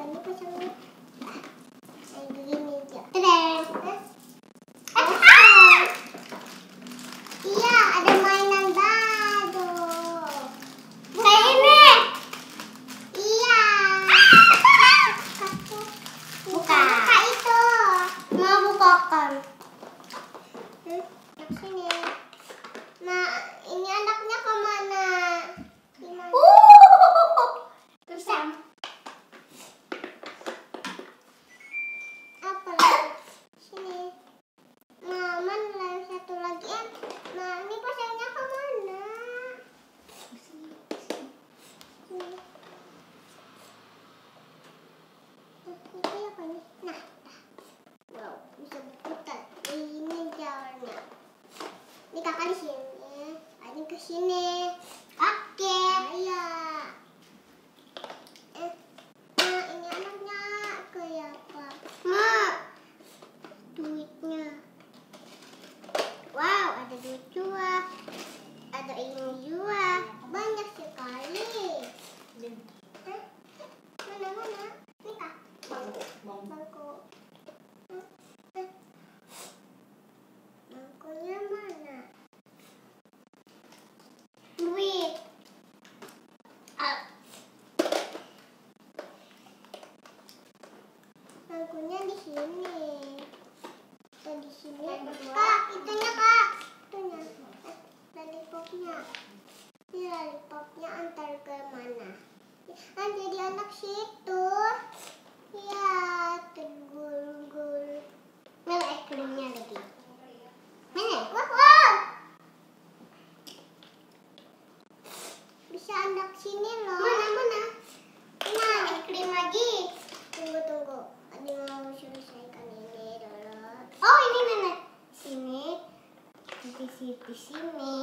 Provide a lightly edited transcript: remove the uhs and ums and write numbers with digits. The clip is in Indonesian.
Ini pasangnya kayak begini aja. Tadang. Iya, ada mainan baru. Kayak ini. Iya. Buka itu. Mau bukakan. Sini. Nah, ini anaknya kemana? Terus apa lagi? Sini. Nah, mana satu lagi ya? Nah, ini pasangnya kemana? Sini. Ini apa nih? Nah, wow, bisa berputar. Ini jalannya. Ini kakak di sini, adik ke sini. Oke. Iya. Nah, ini anaknya kayak apa? Ma, duitnya. Wow, ada duit juga. Ada ini juga. Banyak sekali. Mana? Ini kak. Bangku. Bangkunya mana? Duit. Bangkunya di sini. Di sini. Kak, itunya kak. Itunya. Lollipopnya. Ini lollipopnya antar ke mana? Kan jadi anak situ. Ya, tegul-gul. Mana es krimnya lagi? Mana? Wow. Bisa anak sini loh. Mana? Nah, es krim lagi. Tunggu. Adik mau selesaikan ini dulu. Oh, ini nenek. Sini. Di sini.